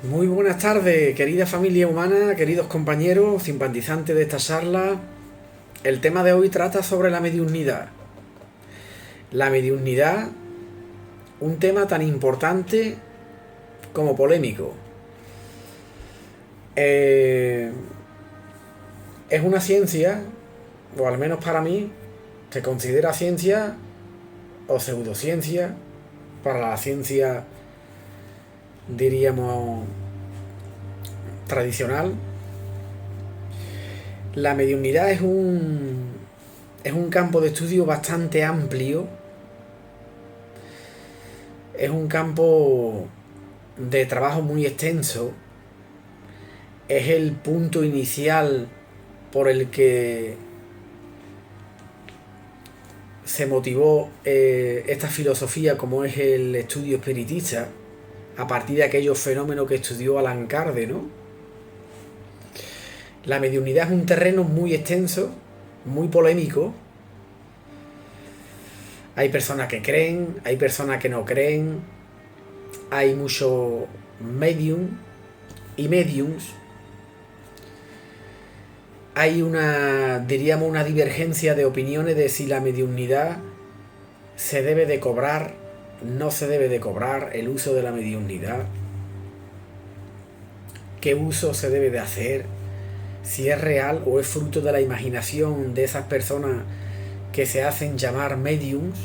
Muy buenas tardes, querida familia humana, queridos compañeros, simpatizantes de esta charla. El tema de hoy trata sobre la mediunidad. La mediunidad, un tema tan importante como polémico. Es una ciencia, o al menos para mí, se considera ciencia o pseudociencia. Para la ciencia, diríamos, tradicional. La mediunidad es un campo de estudio bastante amplio. Es un campo de trabajo muy extenso. Es el punto inicial por el que se motivó esta filosofía, como es el estudio espiritista, a partir de aquellos fenómenos que estudió Allan Kardec, ¿no? La mediunidad es un terreno muy extenso, muy polémico. Hay personas que creen, hay personas que no creen, hay mucho medium y mediums. Hay diríamos, una divergencia de opiniones de si la mediunidad se debe de cobrar, no se debe de cobrar el uso de la mediunidad, qué uso se debe de hacer, si es real o es fruto de la imaginación de esas personas que se hacen llamar mediums.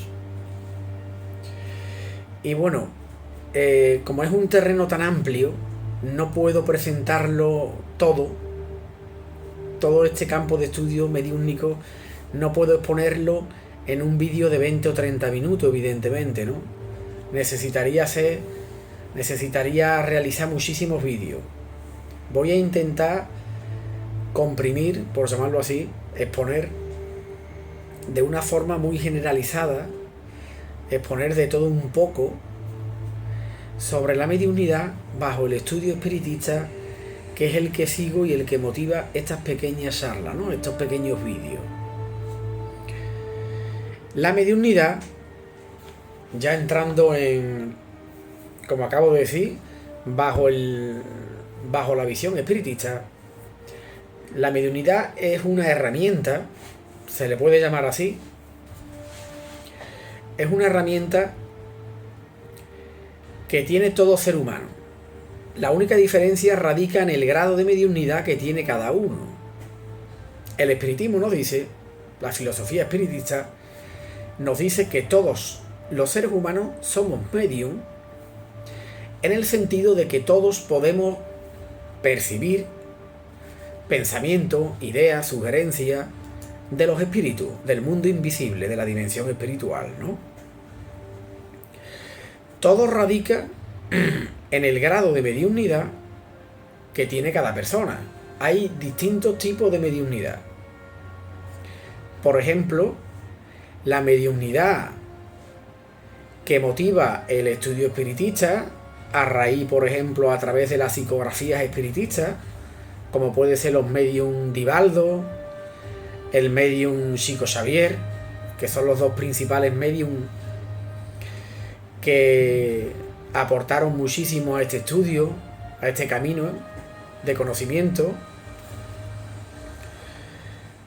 Y bueno, como es un terreno tan amplio, no puedo presentarlo todo este campo de estudio mediúnico, no puedo exponerlo en un vídeo de 20 o 30 minutos, evidentemente, ¿no? Necesitaría realizar muchísimos vídeos. Voy a intentar comprimir, por llamarlo así, exponer de una forma muy generalizada, exponer de todo un poco sobre la mediunidad bajo el estudio espiritista, que es el que sigo y el que motiva estas pequeñas charlas, ¿no? Estos pequeños vídeos. La mediunidad, ya entrando en, como acabo de decir, bajo la visión espiritista, la mediunidad es una herramienta, se le puede llamar así, es una herramienta que tiene todo ser humano. La única diferencia radica en el grado de mediunidad que tiene cada uno. El espiritismo nos dice, la filosofía espiritista nos dice que todos los seres humanos somos medium, en el sentido de que todos podemos percibir pensamientos, ideas, sugerencias de los espíritus, del mundo invisible, de la dimensión espiritual, ¿no? Todo radica en el grado de mediunidad que tiene cada persona. Hay distintos tipos de mediunidad. Por ejemplo, la mediunidad que motiva el estudio espiritista, a raíz, por ejemplo, a través de las psicografías espiritistas, como puede ser los medium Divaldo, el medium Chico Xavier, que son los dos principales medium que aportaron muchísimo a este estudio, a este camino de conocimiento.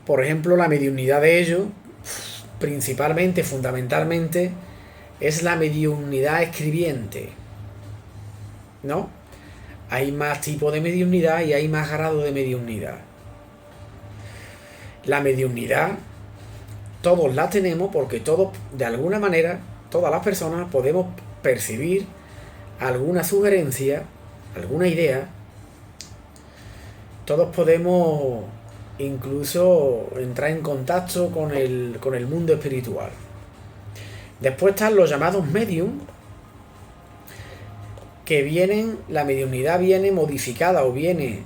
Por ejemplo, la mediunidad de ellos, principalmente, fundamentalmente, es la mediunidad escribiente, ¿no? Hay más tipos de mediunidad y hay más grado de mediunidad. La mediunidad, todos la tenemos porque todos, de alguna manera, todas las personas podemos percibir alguna sugerencia, alguna idea. Todos podemos incluso entrar en contacto con el mundo espiritual. Después están los llamados medium, que la mediunidad viene modificada o viene,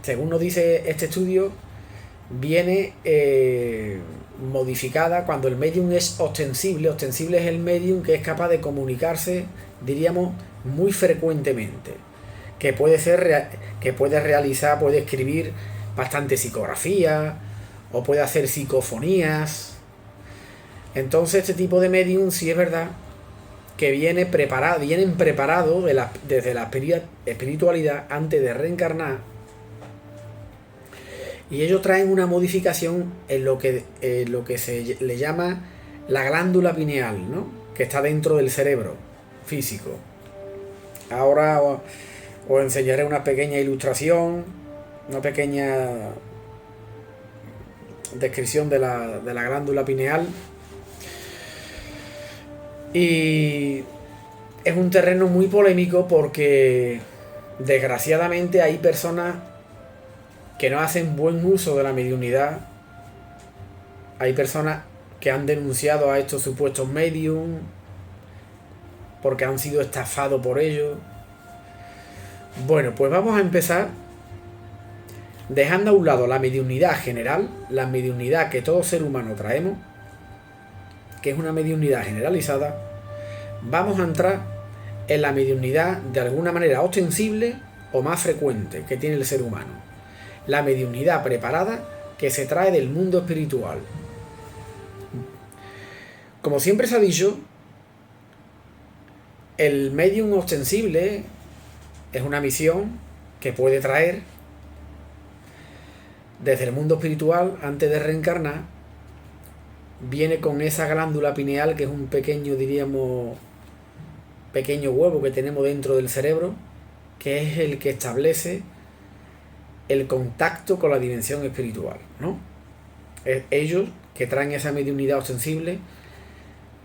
según nos dice este estudio, viene modificada cuando el medium es ostensible. Ostensible es el medium que es capaz de comunicarse, diríamos, muy frecuentemente, que puede realizar, puede escribir bastante psicografía o puede hacer psicofonías. Entonces, este tipo de medium sí es verdad que vienen preparados desde la espiritualidad antes de reencarnar, y ellos traen una modificación en lo que se le llama la glándula pineal, ¿no? Que está dentro del cerebro físico. Ahora os enseñaré una pequeña ilustración, una pequeña descripción de la glándula pineal. Y es un terreno muy polémico porque desgraciadamente hay personas que no hacen buen uso de la mediunidad. Hay personas que han denunciado a estos supuestos medium porque han sido estafados por ellos. Bueno, pues vamos a empezar dejando a un lado la mediunidad general, la mediunidad que todo ser humano traemos, que es una mediunidad generalizada. Vamos a entrar en la mediunidad de alguna manera ostensible o más frecuente que tiene el ser humano. La mediunidad preparada que se trae del mundo espiritual. Como siempre se ha dicho, el medium ostensible es una misión que puede traer desde el mundo espiritual antes de reencarnar. Viene con esa glándula pineal, que es un pequeño, diríamos, pequeño huevo que tenemos dentro del cerebro, que es el que establece el contacto con la dimensión espiritual, ¿no? Ellos que traen esa mediunidad ostensible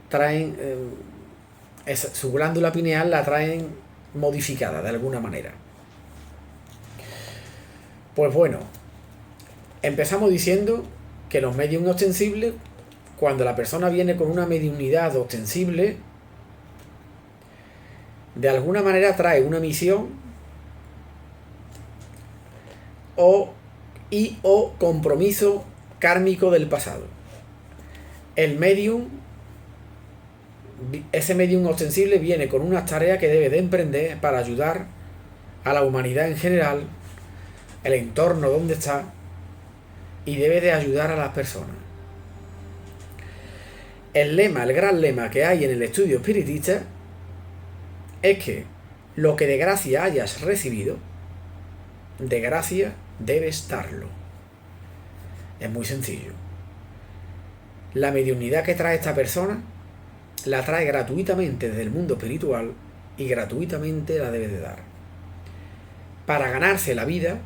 traen su glándula pineal, la traen modificada de alguna manera. Pues bueno, empezamos diciendo que los mediums ostensibles, cuando la persona viene con una mediunidad ostensible, de alguna manera trae una misión o compromiso kármico del pasado. El medium, ese medium ostensible, viene con unas tareas que debe de emprender para ayudar a la humanidad en general, el entorno donde está, y debe de ayudar a las personas. El gran lema que hay en el estudio espiritista es que lo que de gracia hayas recibido, de gracia debes darlo. Es muy sencillo. La mediunidad que trae esta persona la trae gratuitamente desde el mundo espiritual y gratuitamente la debe de dar. Para ganarse la vida,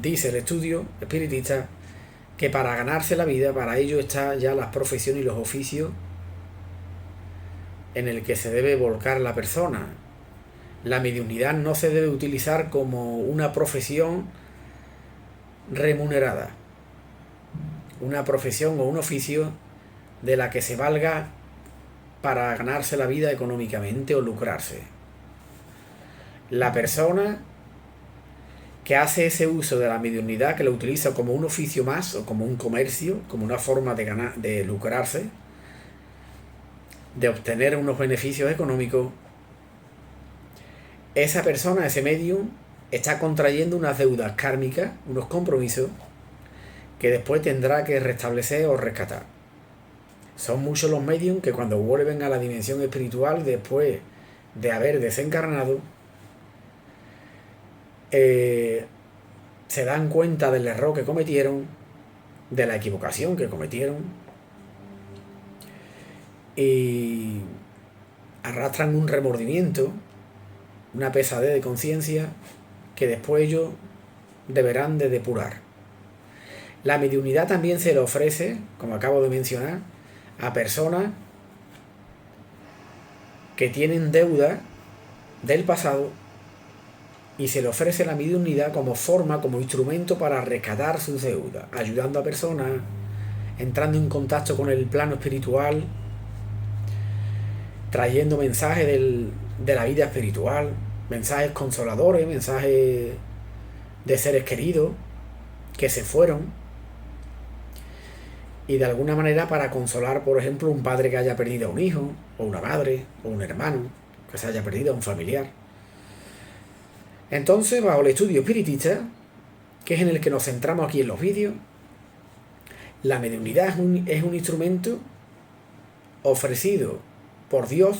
dice el estudio espiritista, que para ganarse la vida, para ello están ya las profesiones y los oficios en el que se debe volcar la persona. La mediunidad no se debe utilizar como una profesión remunerada, una profesión o un oficio de la que se valga para ganarse la vida económicamente o lucrarse. La persona que hace ese uso de la mediunidad, que lo utiliza como un oficio más o como un comercio, como una forma de ganar, de lucrarse, de obtener unos beneficios económicos, esa persona, ese medium, está contrayendo unas deudas kármicas, unos compromisos que después tendrá que restablecer o rescatar. Son muchos los mediums que cuando vuelven a la dimensión espiritual después de haber desencarnado, se dan cuenta del error que cometieron, de la equivocación que cometieron, y arrastran un remordimiento, una pesadez de conciencia que después ellos deberán de depurar. La mediunidad también se le ofrece, como acabo de mencionar, a personas que tienen deuda del pasado, y se le ofrece la mediunidad como forma, como instrumento para rescatar sus deudas, ayudando a personas, entrando en contacto con el plano espiritual, trayendo mensajes de la vida espiritual, mensajes consoladores, mensajes de seres queridos que se fueron, y de alguna manera para consolar, por ejemplo, un padre que haya perdido a un hijo, o una madre, o un hermano que se haya perdido a un familiar. Entonces, bajo el estudio espiritista, que es en el que nos centramos aquí en los vídeos, la mediunidad es un instrumento ofrecido por Dios,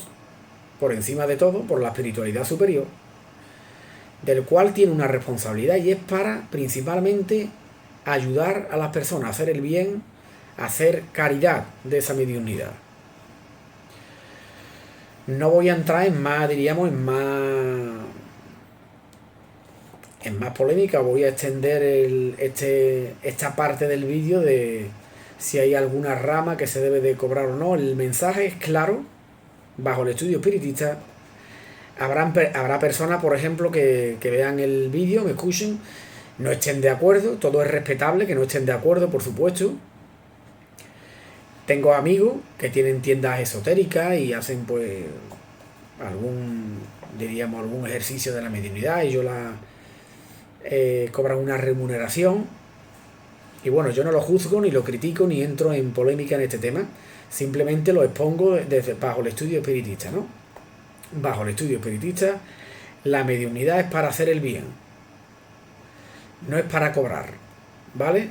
por encima de todo, por la espiritualidad superior, del cual tiene una responsabilidad y es para, principalmente, ayudar a las personas a hacer el bien, a hacer caridad de esa mediunidad. No voy a entrar en más, diríamos, en más polémica. Voy a extender esta parte del vídeo de si hay alguna rama que se debe de cobrar o no. El mensaje es claro, bajo el estudio espiritista. Habrá personas, por ejemplo, que vean el vídeo, me escuchen, no estén de acuerdo. Todo es respetable, que no estén de acuerdo, por supuesto. Tengo amigos que tienen tiendas esotéricas y hacen pues algún ejercicio de la mediunidad y cobran una remuneración. Y bueno, yo no lo juzgo, ni lo critico, ni entro en polémica en este tema. Simplemente lo expongo bajo el estudio espiritista, ¿no? Bajo el estudio espiritista, la mediunidad es para hacer el bien, no es para cobrar, ¿vale?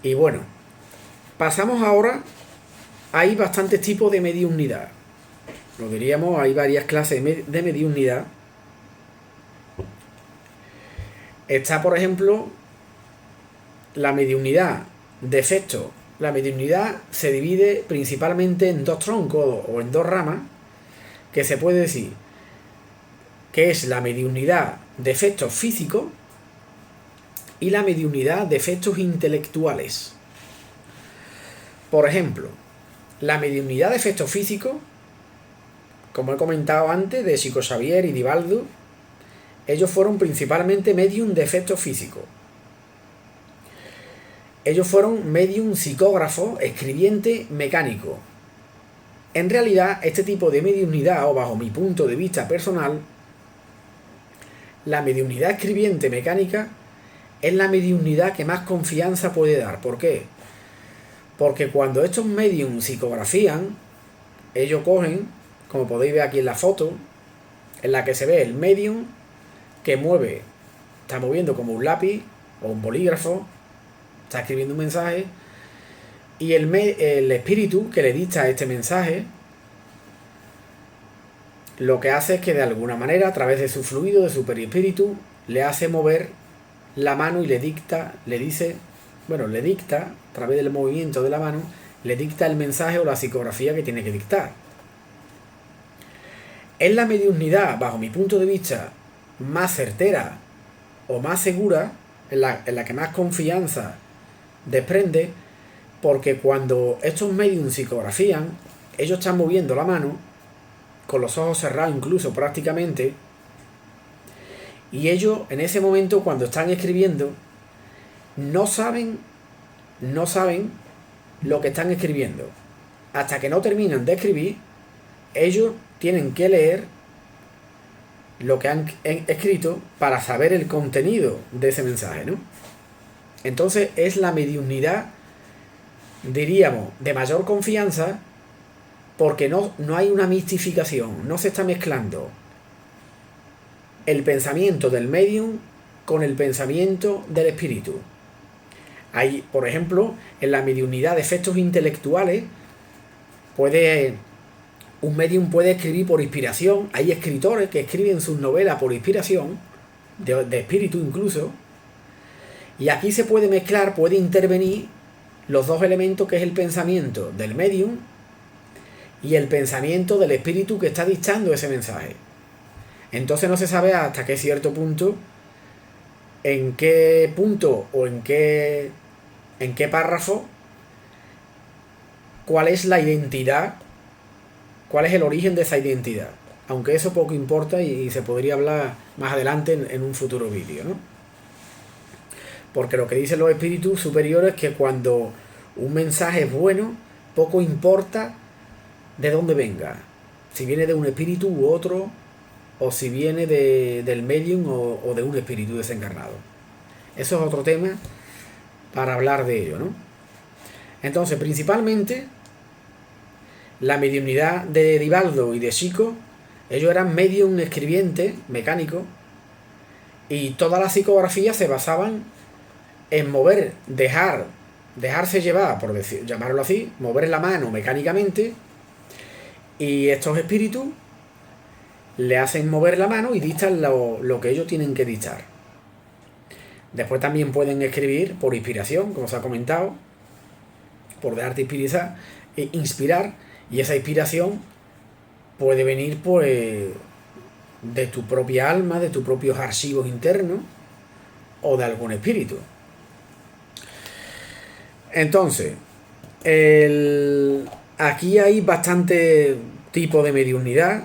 Y bueno, pasamos ahora. Hay bastantes tipos de mediunidad. Lo diríamos, hay varias clases de mediunidad. Está, por ejemplo, la mediunidad de efecto. La mediunidad se divide principalmente en dos troncos o en dos ramas, que se puede decir que es la mediunidad de efectos físicos y la mediunidad de efectos intelectuales. Por ejemplo, la mediunidad de efectos físicos, como he comentado antes, de Chico Xavier y Divaldo, ellos fueron principalmente medium de efectos físicos. Ellos fueron medium psicógrafo, escribiente, mecánico. En realidad, este tipo de mediunidad, o bajo mi punto de vista personal, la mediunidad escribiente mecánica es la mediunidad que más confianza puede dar. ¿Por qué? Porque cuando estos mediums psicografían, ellos cogen, como podéis ver aquí en la foto, en la que se ve el medium que está moviendo como un lápiz o un bolígrafo, está escribiendo un mensaje, y el espíritu que le dicta este mensaje, lo que hace es que de alguna manera, a través de su fluido, de su perispíritu, le hace mover la mano y le dicta a través del movimiento de la mano, le dicta el mensaje o la psicografía que tiene que dictar. Es la mediunidad, bajo mi punto de vista, más certera o más segura, en la que más confianza desprende, porque cuando estos mediums psicografían, ellos están moviendo la mano, con los ojos cerrados incluso prácticamente, y ellos en ese momento, cuando están escribiendo, no saben lo que están escribiendo. Hasta que no terminan de escribir, ellos tienen que leer lo que han escrito para saber el contenido de ese mensaje, ¿no? Entonces es la mediunidad, diríamos, de mayor confianza, porque no hay una mistificación, no se está mezclando el pensamiento del medium con el pensamiento del espíritu. Hay, por ejemplo, en la mediunidad de efectos intelectuales, un medium puede escribir por inspiración. Hay escritores que escriben sus novelas por inspiración, de espíritu incluso, y aquí se puede mezclar, puede intervenir los dos elementos, que es el pensamiento del medium y el pensamiento del espíritu que está dictando ese mensaje. Entonces no se sabe hasta qué cierto punto, en qué punto o en qué párrafo, cuál es la identidad, cuál es el origen de esa identidad. Aunque eso poco importa y se podría hablar más adelante en un futuro vídeo, ¿no? Porque lo que dicen los espíritus superiores es que cuando un mensaje es bueno, poco importa de dónde venga. Si viene de un espíritu u otro, o si viene del medium o de un espíritu desencarnado. Eso es otro tema para hablar de ello, ¿no? Entonces, principalmente, la mediunidad de Divaldo y de Chico, ellos eran medium escribientes, mecánicos, y todas las psicografías se basaban en dejar dejarse llevar, por llamarlo así, mover la mano mecánicamente, y estos espíritus le hacen mover la mano y dictan lo que ellos tienen que dictar. Después también pueden escribir por inspiración, como se ha comentado, por dejarte inspirar, y esa inspiración puede venir pues de tu propia alma, de tus propios archivos internos o de algún espíritu. Entonces, aquí hay bastante tipo de mediunidad: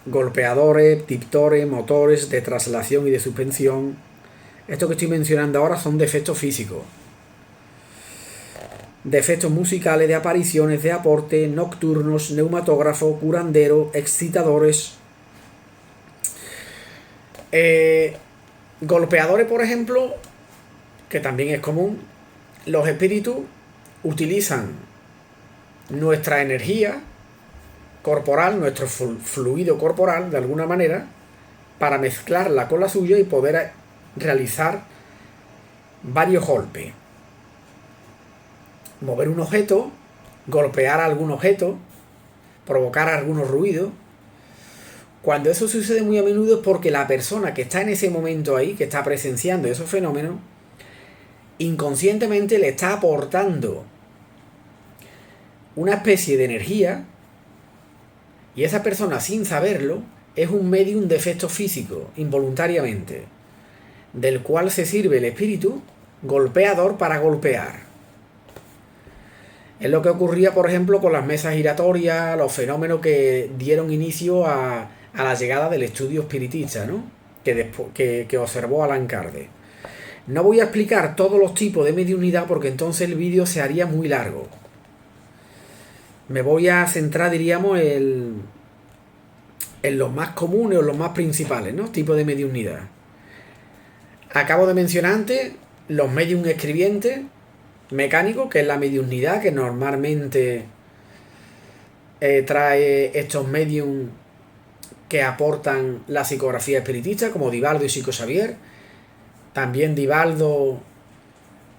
golpeadores, dictores, motores de traslación y de suspensión. Esto que estoy mencionando ahora son defectos físicos. Defectos musicales, de apariciones, de aporte, nocturnos, neumatógrafo, curandero, excitadores. Golpeadores, por ejemplo, que también es común. Los espíritus utilizan nuestra energía corporal, nuestro fluido corporal, de alguna manera, para mezclarla con la suya y poder realizar varios golpes. Mover un objeto, golpear algún objeto, provocar algunos ruidos. Cuando eso sucede muy a menudo es porque la persona que está en ese momento ahí, que está presenciando esos fenómenos, inconscientemente le está aportando una especie de energía, y esa persona, sin saberlo, es un medium de efectos físicos, involuntariamente, del cual se sirve el espíritu golpeador para golpear. Es lo que ocurría, por ejemplo, con las mesas giratorias, los fenómenos que dieron inicio a la llegada del estudio espiritista, ¿no? que observó Allan Kardec. No voy a explicar todos los tipos de mediunidad porque entonces el vídeo se haría muy largo. Me voy a centrar, diríamos, en los más comunes o los más principales, ¿no? Tipos de mediunidad. Acabo de mencionar antes los medium escribientes mecánicos, que es la mediunidad que normalmente trae estos medium que aportan la psicografía espiritista, como Divaldo y Chico Xavier. También Divaldo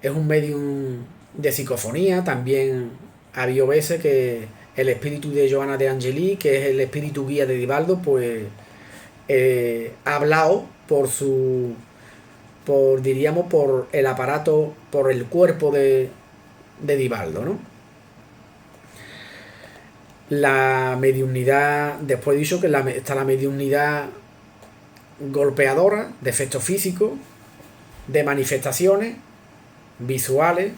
es un medium de psicofonía. También ha habido veces que el espíritu de Johanna de Angeli, que es el espíritu guía de Divaldo, pues ha hablado por el aparato, por el cuerpo de Divaldo, ¿no? La mediunidad, después he dicho que está la mediunidad golpeadora, de efectos físicos, de manifestaciones visuales,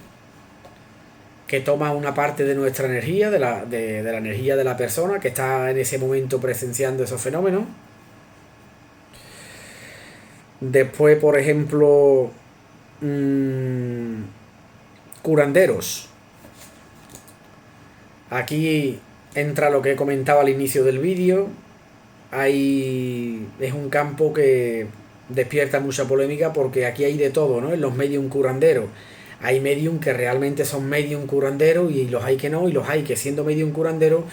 que toma una parte de nuestra energía, de la energía de la persona que está en ese momento presenciando esos fenómenos. Después, por ejemplo, curanderos. Aquí entra lo que he comentado al inicio del vídeo. Es un campo que despierta mucha polémica porque aquí hay de todo, ¿no? En los medium curanderos hay medium que realmente son medium curanderos, y los hay que no, y los hay que, siendo medium curanderos,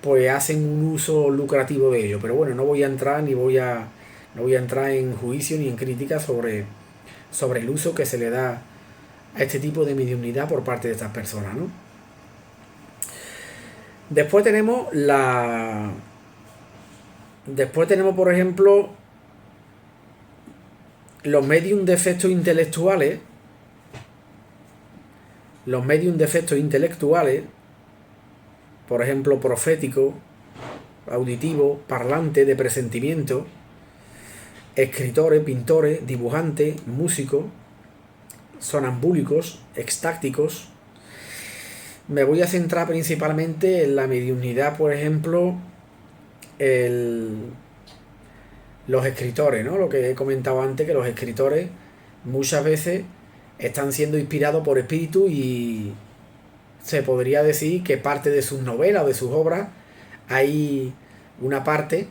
pues hacen un uso lucrativo de ello. Pero bueno, no voy a entrar en juicio ni en crítica sobre el uso que se le da a este tipo de mediunidad por parte de estas personas, ¿no? Después tenemos por ejemplo, los medium de efectos intelectuales. Los medium de efectos intelectuales, por ejemplo, profético, auditivo, parlante, de presentimiento, escritores, pintores, dibujantes, músicos, sonambúlicos, extácticos. Me voy a centrar principalmente en la mediunidad, por ejemplo, los escritores, ¿no? Lo que he comentado antes, que los escritores muchas veces están siendo inspirados por espíritus, y se podría decir que parte de sus novelas o de sus obras hay una parte,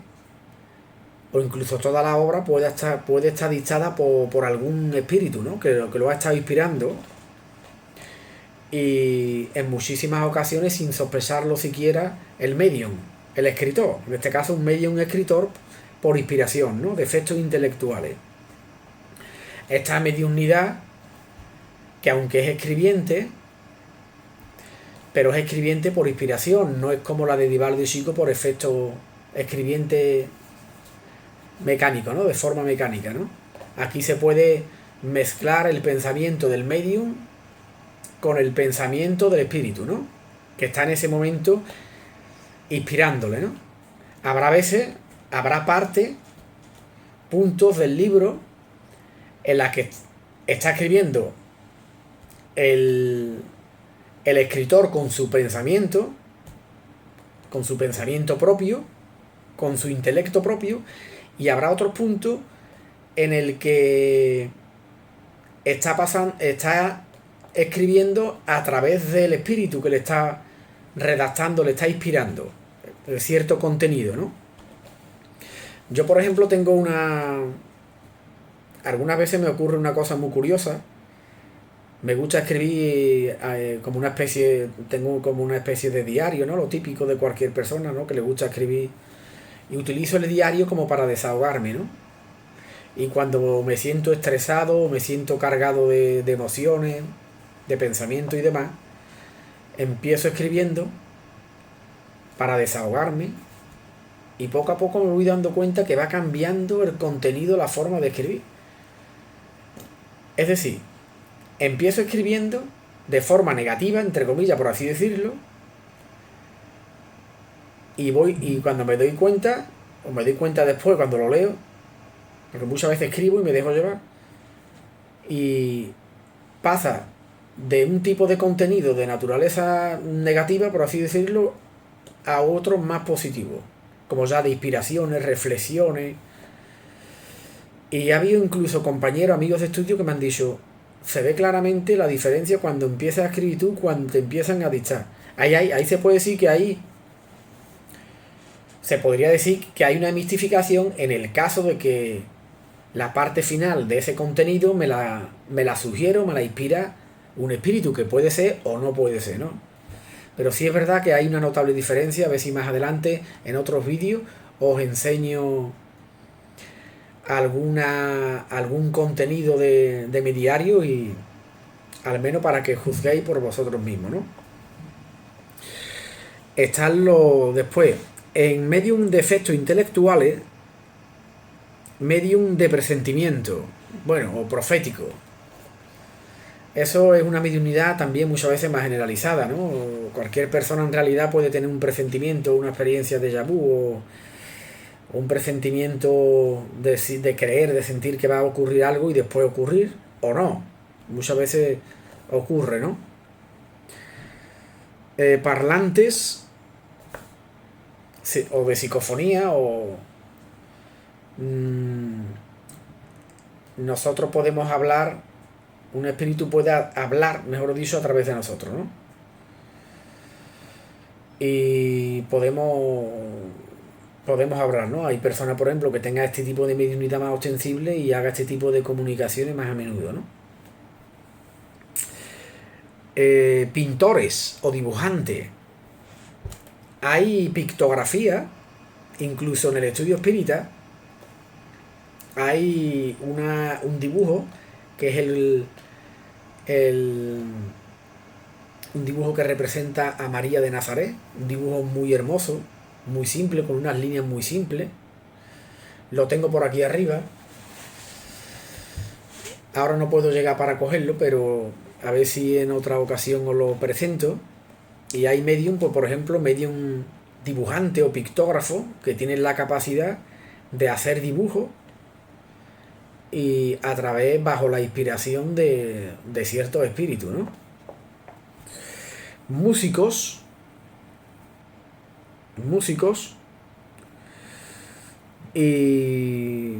o incluso toda la obra puede estar dictada por algún espíritu, ¿no? que lo ha estado inspirando, y en muchísimas ocasiones sin sospecharlo siquiera el medium, el escritor, en este caso un medium escritor por inspiración, ¿no? De efectos intelectuales. Esta mediunidad que aunque es escribiente, pero es escribiente por inspiración, no es como la de Divaldo y Chico por efecto escribiente mecánico, ¿no? De forma mecánica, ¿no? Aquí se puede mezclar el pensamiento del medium con el pensamiento del espíritu, ¿no? Que está en ese momento inspirándole, ¿no? Habrá veces, habrá partes, puntos del libro en las que está escribiendo el escritor con su pensamiento propio, con su intelecto propio, y habrá otros puntos en el que está escribiendo a través del espíritu que le está redactando, le está inspirando cierto contenido, ¿no? Yo, por ejemplo, algunas veces me ocurre una cosa muy curiosa. Me gusta escribir como una especie, tengo como una especie de diario, ¿no? Lo típico de cualquier persona, ¿no? Que le gusta escribir. Y utilizo el diario como para desahogarme, ¿no? Y cuando me siento estresado, me siento cargado de emociones, de pensamiento y demás, empiezo escribiendo para desahogarme y poco a poco me voy dando cuenta que va cambiando el contenido, la forma de escribir. Es decir, empiezo escribiendo de forma negativa, entre comillas, por así decirlo, y cuando me doy cuenta, o me doy cuenta después cuando lo leo, porque muchas veces escribo y me dejo llevar, y pasa de un tipo de contenido de naturaleza negativa, por así decirlo, a otro más positivo, como ya de inspiraciones, reflexiones. Y ha habido incluso compañeros, amigos de estudio que me han dicho, se ve claramente la diferencia cuando empiezas a escribir tú, cuando te empiezan a dictar. Ahí se puede decir que se podría decir que hay una mistificación en el caso de que la parte final de ese contenido me la sugiero, me la inspira un espíritu, que puede ser o no puede ser, ¿no? Pero sí es verdad que hay una notable diferencia. A ver si más adelante en otros vídeos os enseño algún contenido de mi diario, y al menos para que juzguéis por vosotros mismos, ¿no? Están después, en medium de efectos intelectuales, medium de presentimiento, bueno, o profético. Eso es una mediunidad también muchas veces más generalizada, ¿no? Cualquier persona en realidad puede tener un presentimiento, una experiencia de déjà vu, o un presentimiento de creer, de sentir que va a ocurrir algo y después ocurrir, o no. Muchas veces ocurre, ¿no? Parlantes, o de psicofonía, o nosotros podemos hablar, un espíritu puede hablar, mejor dicho, a través de nosotros, ¿no? Y podemos hablar, ¿no? Hay personas, por ejemplo, que tengan este tipo de mediunidad más ostensible y haga este tipo de comunicaciones más a menudo, ¿no? Pintores o dibujantes. Hay pictografía, incluso en el estudio espírita hay un dibujo que es un dibujo que representa a María de Nazaret, un dibujo muy hermoso, muy simple, con unas líneas muy simples. Lo tengo por aquí arriba. Ahora no puedo llegar para cogerlo, pero a ver si en otra ocasión os lo presento. Y hay medium, pues por ejemplo, medium dibujante o pictógrafo que tienen la capacidad de hacer dibujos y a través, bajo la inspiración de ciertos espíritus, ¿no? Músicos y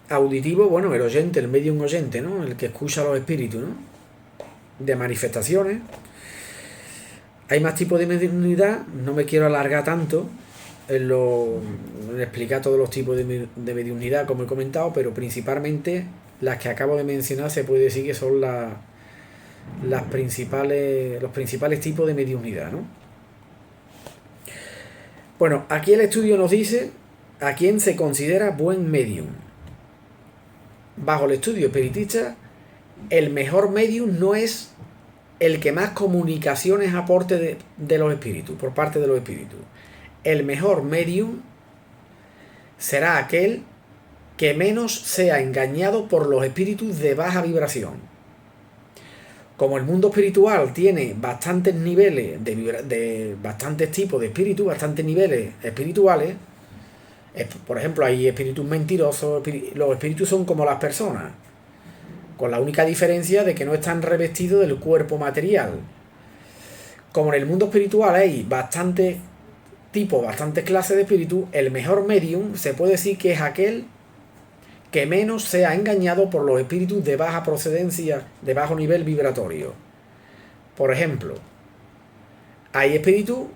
auditivo, bueno, el oyente, el medium oyente, ¿no? El que escucha a los espíritus, ¿no? De manifestaciones. Hay más tipos de mediunidad, no me quiero alargar tanto en explicar todos los tipos de mediunidad, como he comentado, pero principalmente las que acabo de mencionar se puede decir que son los principales tipos de mediunidad, ¿no? Bueno, aquí el estudio nos dice a quién se considera buen medium. Bajo el estudio espiritista, el mejor medium no es el que más comunicaciones aporte de los espíritus, por parte de los espíritus. El mejor medium será aquel que menos sea engañado por los espíritus de baja vibración. Como el mundo espiritual tiene bastantes niveles de bastantes tipos de espíritus, bastantes niveles espirituales, por ejemplo, hay espíritus mentirosos, los espíritus son como las personas, con la única diferencia de que no están revestidos del cuerpo material. Como en el mundo espiritual hay bastantes tipos, bastantes clases de espíritus, el mejor medium se puede decir que es aquel que menos sea engañado por los espíritus de baja procedencia, de bajo nivel vibratorio. Por ejemplo, hay espíritus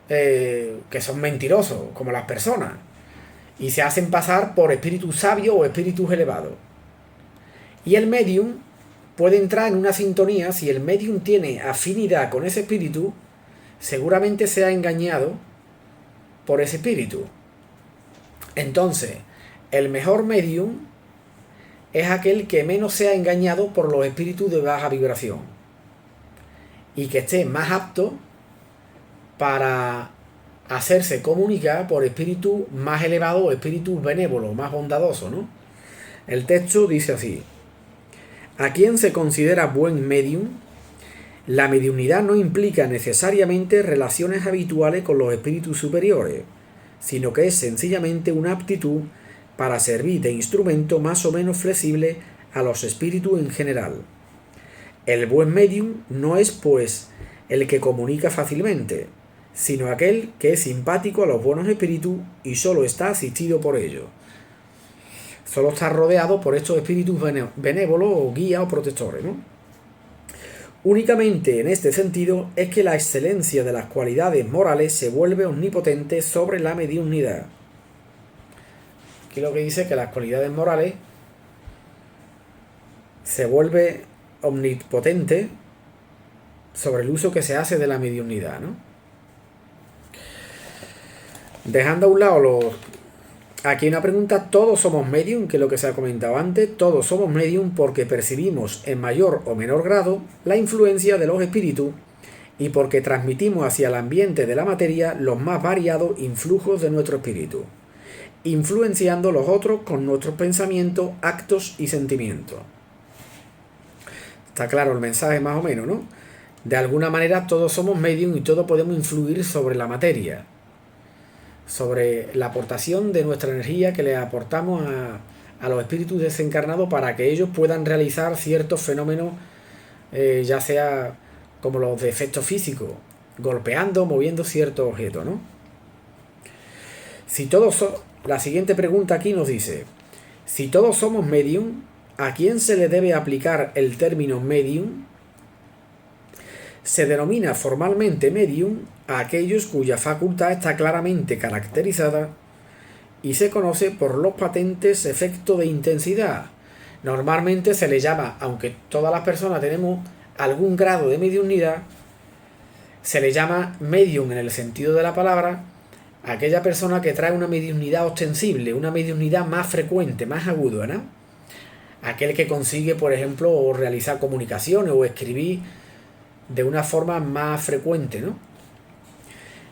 que son mentirosos, como las personas, y se hacen pasar por espíritus sabios o espíritus elevados. Y el medium puede entrar en una sintonía. Si el medium tiene afinidad con ese espíritu, seguramente sea engañado por ese espíritu. Entonces, el mejor medium es aquel que menos sea engañado por los espíritus de baja vibración y que esté más apto para hacerse comunicar por espíritus más elevados o espíritus benévolos, más bondadosos, ¿no? El texto dice así: ¿a quién se considera buen medium? La mediunidad no implica necesariamente relaciones habituales con los espíritus superiores, sino que es sencillamente una aptitud para servir de instrumento más o menos flexible a los espíritus en general. El buen medium no es, pues, el que comunica fácilmente, sino aquel que es simpático a los buenos espíritus y solo está asistido por ellos. Solo está rodeado por estos espíritus benévolos o guías o protectores, ¿no? Únicamente en este sentido es que la excelencia de las cualidades morales se vuelve omnipotente sobre la mediunidad. Aquí lo que dice es que las cualidades morales se vuelve omnipotente sobre el uso que se hace de la mediunidad, ¿no? Dejando a un lado aquí hay una pregunta: ¿todos somos medium? Que es lo que se ha comentado antes. Todos somos medium porque percibimos en mayor o menor grado la influencia de los espíritus y porque transmitimos hacia el ambiente de la materia los más variados influjos de nuestro espíritu, influenciando los otros con nuestros pensamientos, actos y sentimientos. Está claro el mensaje más o menos, ¿no? De alguna manera todos somos medium y todos podemos influir sobre la materia, sobre la aportación de nuestra energía que le aportamos a los espíritus desencarnados para que ellos puedan realizar ciertos fenómenos, ya sea como los de efectos físicos, golpeando, moviendo ciertos objetos, ¿no? La siguiente pregunta aquí nos dice: si todos somos medium, ¿a quién se le debe aplicar el término medium? Se denomina formalmente medium a aquellos cuya facultad está claramente caracterizada y se conoce por los patentes efectos de intensidad. Normalmente se le llama, aunque todas las personas tenemos algún grado de mediunidad, se le llama medium en el sentido de la palabra a aquella persona que trae una mediunidad ostensible, una mediunidad más frecuente, más aguda, ¿no? Aquel que consigue, por ejemplo, realizar comunicaciones o escribir de una forma más frecuente, ¿no?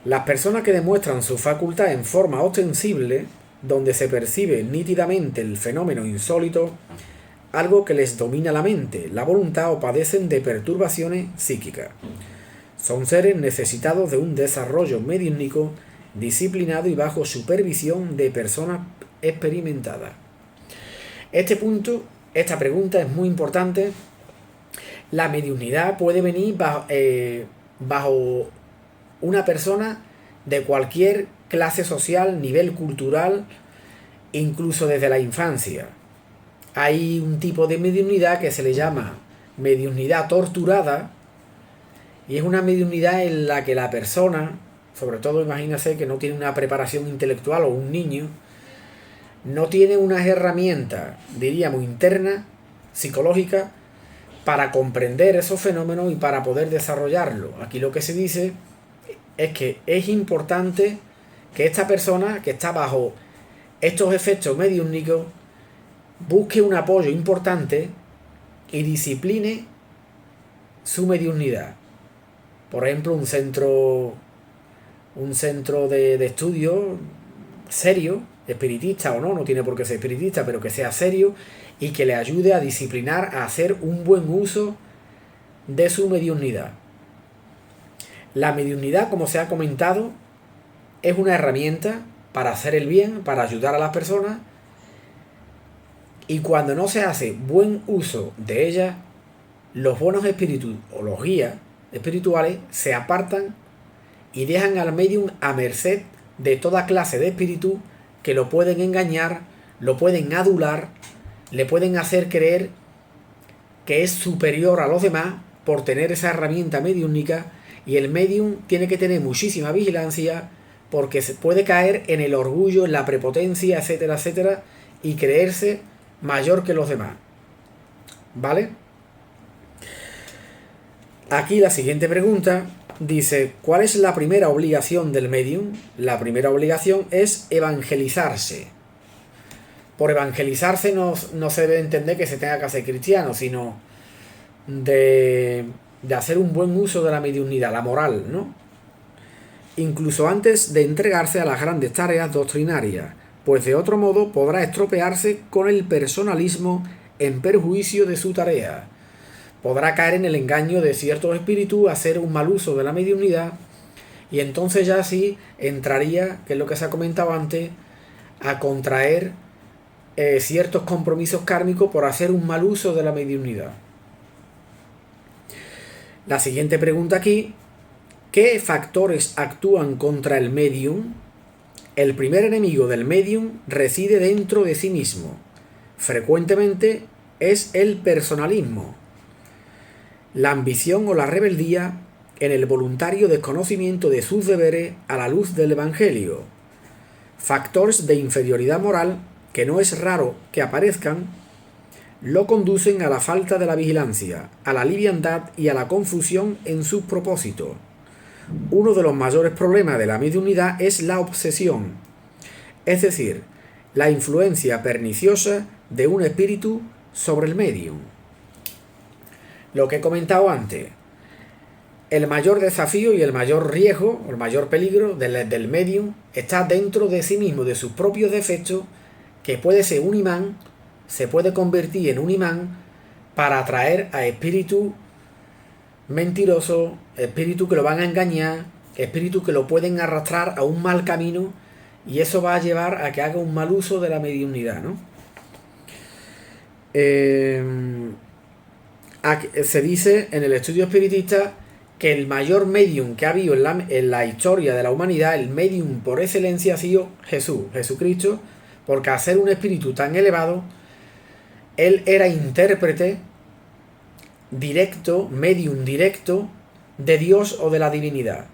Las personas que demuestran su facultad en forma ostensible, donde se percibe nítidamente el fenómeno insólito, algo que les domina la mente, la voluntad o padecen de perturbaciones psíquicas. Son seres necesitados de un desarrollo mediúnico disciplinado y bajo supervisión de personas experimentadas. Esta pregunta es muy importante. La mediunidad puede venir bajo una persona de cualquier clase social, nivel cultural, incluso desde la infancia. Hay un tipo de mediunidad que se le llama mediunidad torturada, y es una mediunidad en la que la persona, sobre todo imagínase que no tiene una preparación intelectual o un niño, no tiene unas herramientas, diríamos, internas, psicológicas, para comprender esos fenómenos y para poder desarrollarlo. Aquí lo que se dice es que es importante que esta persona que está bajo estos efectos mediúnicos busque un apoyo importante y discipline su mediunidad. Por ejemplo, un centro de estudio serio, espiritista o no, no tiene por qué ser espiritista, pero que sea serio y que le ayude a disciplinar, a hacer un buen uso de su mediunidad. La mediunidad, como se ha comentado, es una herramienta para hacer el bien, para ayudar a las personas, y cuando no se hace buen uso de ella, los buenos espíritus o los guías espirituales se apartan y dejan al medium a merced de toda clase de espíritus que lo pueden engañar, lo pueden adular, le pueden hacer creer que es superior a los demás por tener esa herramienta mediúnica, y el medium tiene que tener muchísima vigilancia porque se puede caer en el orgullo, en la prepotencia, etcétera, etcétera, y creerse mayor que los demás. ¿Vale? Aquí la siguiente pregunta dice: ¿cuál es la primera obligación del medium? La primera obligación es evangelizarse. Por evangelizarse no se debe entender que se tenga que hacer cristiano, sino de hacer un buen uso de la mediunidad, la moral, ¿no? Incluso antes de entregarse a las grandes tareas doctrinarias, pues de otro modo podrá estropearse con el personalismo en perjuicio de su tarea. Podrá caer en el engaño de ciertos espíritus, hacer un mal uso de la mediunidad, y entonces ya sí entraría, que es lo que se ha comentado antes, a contraer ciertos compromisos kármicos por hacer un mal uso de la mediunidad. La siguiente pregunta aquí: ¿qué factores actúan contra el medium? El primer enemigo del medium reside dentro de sí mismo. Frecuentemente es el personalismo, la ambición o la rebeldía en el voluntario desconocimiento de sus deberes a la luz del Evangelio. Factores de inferioridad moral, que no es raro que aparezcan, lo conducen a la falta de la vigilancia, a la liviandad y a la confusión en sus propósitos. Uno de los mayores problemas de la mediunidad es la obsesión, es decir, la influencia perniciosa de un espíritu sobre el medium. Lo que he comentado antes, el mayor desafío y el mayor riesgo, o el mayor peligro del medium está dentro de sí mismo, de sus propios defectos, que puede ser un imán, se puede convertir en un imán para atraer a espíritus mentirosos, espíritus que lo van a engañar, espíritus que lo pueden arrastrar a un mal camino, y eso va a llevar a que haga un mal uso de la mediunidad, ¿no? Se dice en el estudio espiritista que el mayor medium que ha habido en la historia de la humanidad, el medium por excelencia, ha sido Jesucristo, porque al ser un espíritu tan elevado, él era intérprete directo, medium directo de Dios o de la divinidad.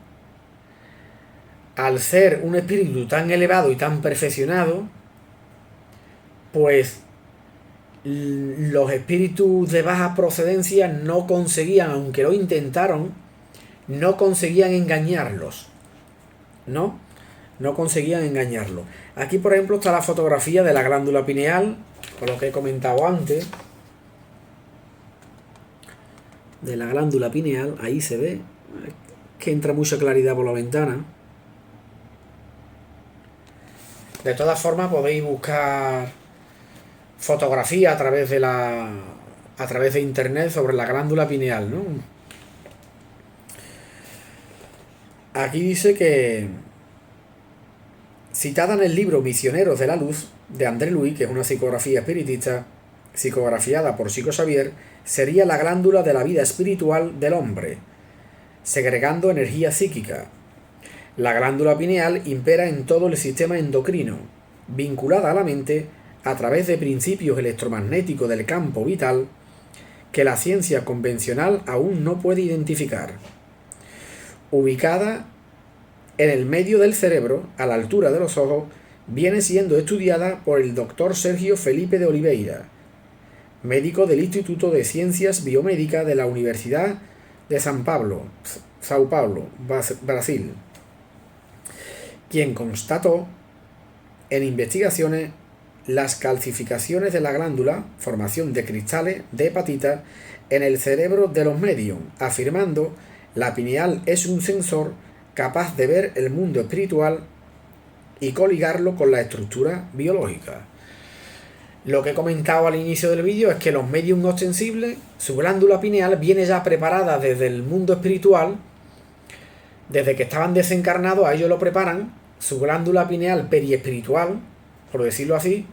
Al ser un espíritu tan elevado y tan perfeccionado, pues los espíritus de baja procedencia no conseguían, aunque lo intentaron, no conseguían engañarlos. No conseguían engañarlo. Aquí, por ejemplo, está la fotografía de la glándula pineal, con lo que he comentado antes. De la glándula pineal, ahí se ve que entra mucha claridad por la ventana. De todas formas, podéis buscar fotografía a través de internet sobre la glándula pineal, ¿no? Aquí dice que, citada en el libro Misioneros de la Luz, de André Louis, que es una psicografía espiritista, psicografiada por Chico Xavier, sería la glándula de la vida espiritual del hombre, segregando energía psíquica. La glándula pineal impera en todo el sistema endocrino, vinculada a la mente a través de principios electromagnéticos del campo vital que la ciencia convencional aún no puede identificar. Ubicada en el medio del cerebro, a la altura de los ojos, viene siendo estudiada por el Dr. Sergio Felipe de Oliveira, médico del Instituto de Ciencias Biomédicas de la Universidad de Sao Paulo, Brasil, quien constató en investigaciones las calcificaciones de la glándula, formación de cristales de hepatita en el cerebro de los medium, afirmando la pineal es un sensor capaz de ver el mundo espiritual y coligarlo con la estructura biológica. Lo que he comentado al inicio del vídeo es que los medium ostensibles, su glándula pineal viene ya preparada desde el mundo espiritual, desde que estaban desencarnados, a ellos lo preparan, su glándula pineal periespiritual, por decirlo así,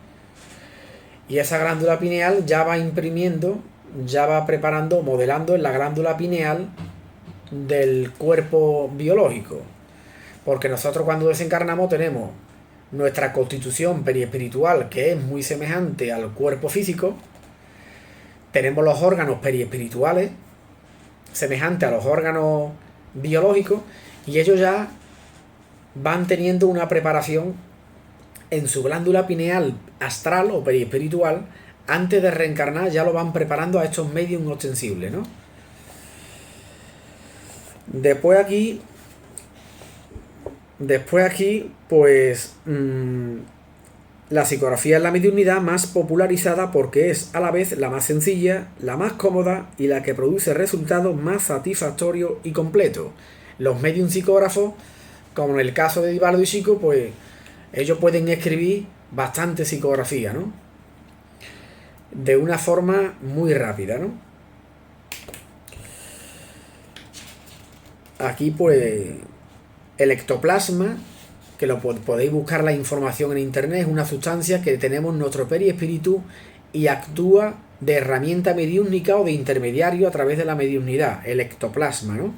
y esa glándula pineal ya va imprimiendo, ya va preparando, modelando en la glándula pineal del cuerpo biológico. Porque nosotros cuando desencarnamos tenemos nuestra constitución periespiritual, que es muy semejante al cuerpo físico. Tenemos los órganos periespirituales, semejantes a los órganos biológicos, y ellos ya van teniendo una preparación en su glándula pineal astral o periespiritual. Antes de reencarnar ya lo van preparando a estos medium ostensibles, ¿no? Después aquí, pues la psicografía es la mediunidad más popularizada porque es a la vez la más sencilla, la más cómoda y la que produce resultados más satisfactorios y completos. Los medium psicógrafos, como en el caso de Divaldo y Chico, pues ellos pueden escribir bastante psicografía, ¿no? De una forma muy rápida, ¿no? Aquí pues el ectoplasma, que lo podéis buscar la información en internet, es una sustancia que tenemos en nuestro perispíritu y actúa de herramienta mediúnica o de intermediario a través de la mediunidad, el ectoplasma, ¿no?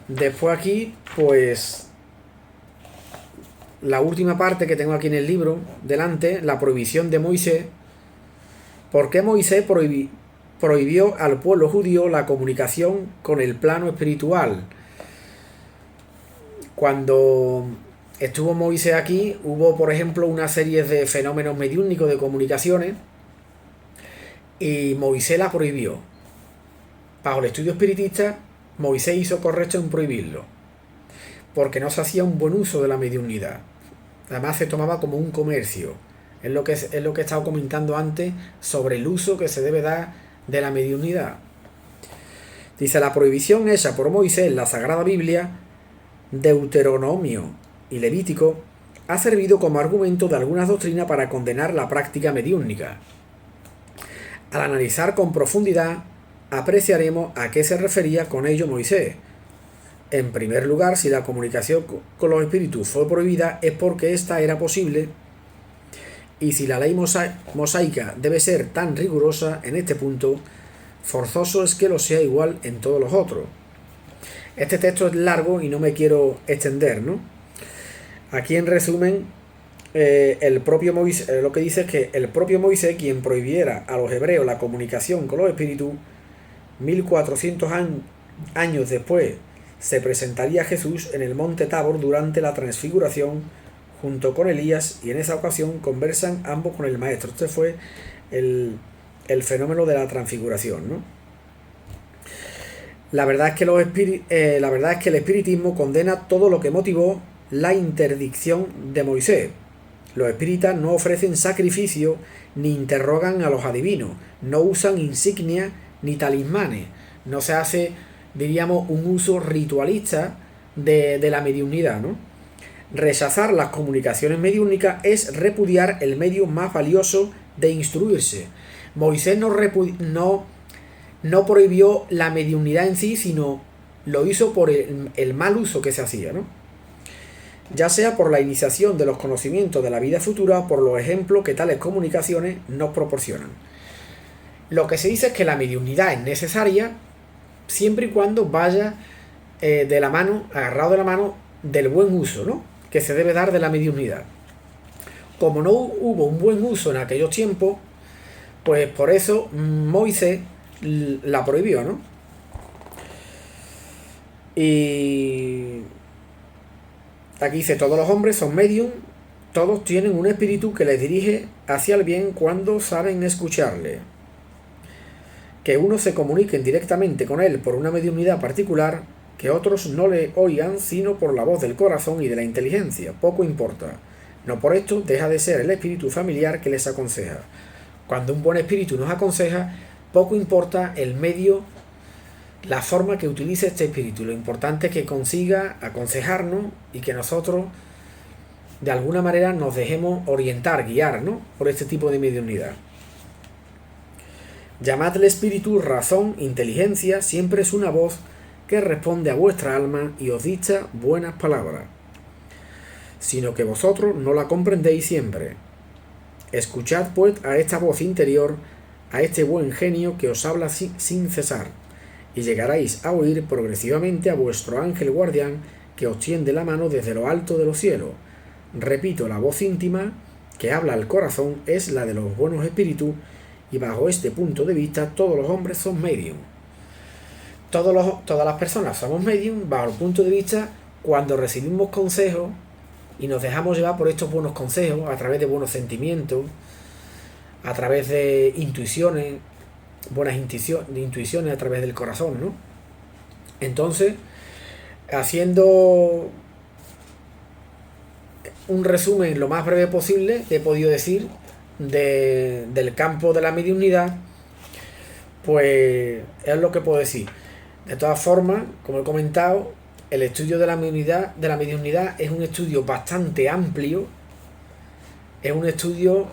Después aquí, pues la última parte que tengo aquí en el libro, delante, la prohibición de Moisés. ¿Por qué Moisés prohibió al pueblo judío la comunicación con el plano espiritual? Cuando estuvo Moisés aquí, hubo, por ejemplo, una serie de fenómenos mediúnicos de comunicaciones y Moisés la prohibió. Bajo el estudio espiritista, Moisés hizo correcto en prohibirlo, porque no se hacía un buen uso de la mediunidad. Además se tomaba como un comercio. Es lo que he estado comentando antes sobre el uso que se debe dar de la mediunidad. Dice, la prohibición hecha por Moisés en la Sagrada Biblia, Deuteronomio y Levítico, ha servido como argumento de algunas doctrinas para condenar la práctica mediúnica. Al analizar con profundidad, apreciaremos a qué se refería con ello Moisés. En primer lugar, si la comunicación con los espíritus fue prohibida es porque ésta era posible, y si la ley mosaica debe ser tan rigurosa en este punto, forzoso es que lo sea igual en todos los otros. Este texto es largo y no me quiero extender, ¿no? Aquí en resumen, el propio Moisés, lo que dice es que el propio Moisés, quien prohibiera a los hebreos la comunicación con los espíritus, 1400 años después se presentaría Jesús en el monte Tabor durante la transfiguración junto con Elías, y en esa ocasión conversan ambos con el maestro. Este fue el fenómeno de la transfiguración, ¿no? La verdad es que el espiritismo condena todo lo que motivó la interdicción de Moisés. Los espíritas no ofrecen sacrificio ni interrogan a los adivinos, no usan insignias ni talismanes, no se hace, diríamos, un uso ritualista de la mediunidad, ¿no? Rechazar las comunicaciones mediúnicas es repudiar el medio más valioso de instruirse. Moisés no prohibió la mediunidad en sí, sino lo hizo por el mal uso que se hacía, ¿no? Ya sea por la iniciación de los conocimientos de la vida futura o por los ejemplos que tales comunicaciones nos proporcionan. Lo que se dice es que la mediunidad es necesaria siempre y cuando vaya de la mano, agarrado de la mano del buen uso, ¿no?, que se debe dar de la mediunidad. Como no hubo un buen uso en aquellos tiempos, pues por eso Moisés la prohibió, ¿no? Y aquí dice, todos los hombres son medium, todos tienen un espíritu que les dirige hacia el bien cuando saben escucharle. Que uno se comuniquen directamente con él por una mediunidad particular que otros no le oigan sino por la voz del corazón y de la inteligencia. Poco importa. No por esto deja de ser el espíritu familiar que les aconseja. Cuando un buen espíritu nos aconseja, poco importa el medio, la forma que utilice este espíritu. Lo importante es que consiga aconsejarnos y que nosotros de alguna manera nos dejemos orientar, guiar, ¿no?, por este tipo de mediunidad. Llamadle espíritu, razón, inteligencia, siempre es una voz que responde a vuestra alma y os dicta buenas palabras, sino que vosotros no la comprendéis siempre. Escuchad pues a esta voz interior, a este buen genio que os habla sin cesar, y llegaréis a oír progresivamente a vuestro ángel guardián que os tiende la mano desde lo alto de los cielos. Repito, la voz íntima que habla al corazón es la de los buenos espíritus, y bajo este punto de vista todos los hombres son medium. Todas las personas somos medium bajo el punto de vista cuando recibimos consejos y nos dejamos llevar por estos buenos consejos a través de buenos sentimientos, a través de intuiciones, buenas intuiciones a través del corazón, ¿no? Entonces, haciendo un resumen lo más breve posible que he podido decir del campo de la mediunidad, pues es lo que puedo decir. De todas formas, como he comentado, el estudio de la mediunidad es un estudio bastante amplio, es un estudio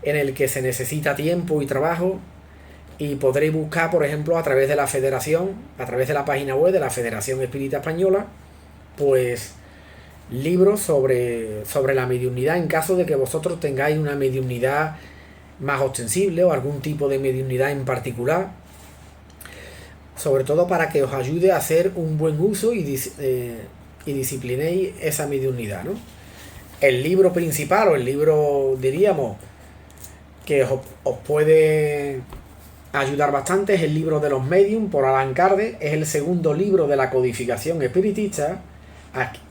en el que se necesita tiempo y trabajo, y podréis buscar, por ejemplo, a través de la Federación, a través de la página web de la Federación Espírita Española, pues libros sobre la mediunidad en caso de que vosotros tengáis una mediunidad más ostensible o algún tipo de mediunidad en particular, sobre todo para que os ayude a hacer un buen uso y disciplinéis esa mediunidad, ¿no? El libro principal, o el libro, diríamos, que os puede ayudar bastante, es el libro de los medium por Allan Kardec. Es el segundo libro de la codificación espiritista.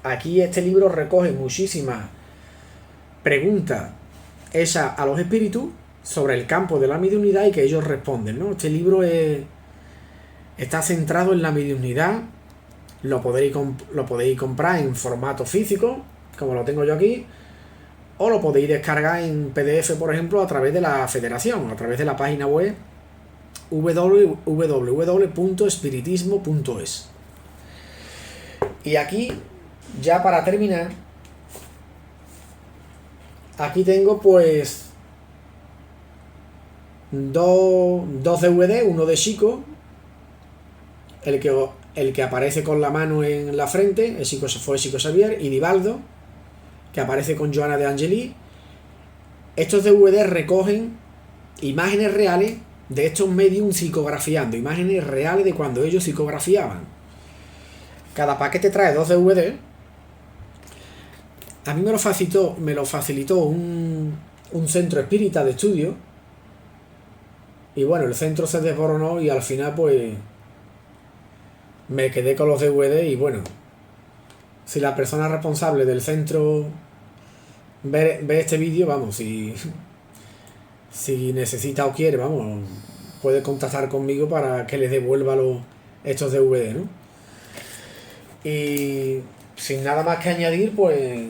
Aquí este libro recoge muchísimas preguntas hechas a los espíritus sobre el campo de la mediunidad y que ellos responden, ¿no? Este libro está centrado en la mediunidad. Lo podéis comprar en formato físico, como lo tengo yo aquí, o lo podéis descargar en PDF, por ejemplo, a través de la Federación, a través de la página web www.espiritismo.es. Y aquí, ya para terminar, aquí tengo pues dos DVD, uno de Chico, el que aparece con la mano en la frente, fue Chico Xavier, y Divaldo, que aparece con Joana de Angeli. Estos DVD recogen imágenes reales de estos medium psicografiando, imágenes reales de cuando ellos psicografiaban. Cada paquete trae 2 DVD. A mí me lo facilitó un centro espírita de estudio. Y bueno, el centro se desboronó y al final pues me quedé con los DVD. Y bueno, si la persona responsable del centro ve este vídeo, vamos, si necesita o quiere, vamos, puede contactar conmigo para que les devuelva estos DVD, ¿no? Y sin nada más que añadir, pues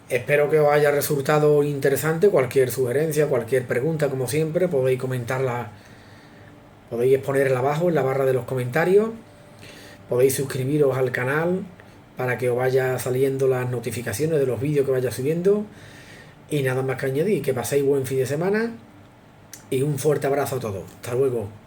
espero que os haya resultado interesante. Cualquier sugerencia, cualquier pregunta, como siempre, podéis comentarla, podéis exponerla abajo en la barra de los comentarios. Podéis suscribiros al canal para que os vaya saliendo las notificaciones de los vídeos que vaya subiendo. Y nada más que añadir, que paséis buen fin de semana y un fuerte abrazo a todos. Hasta luego.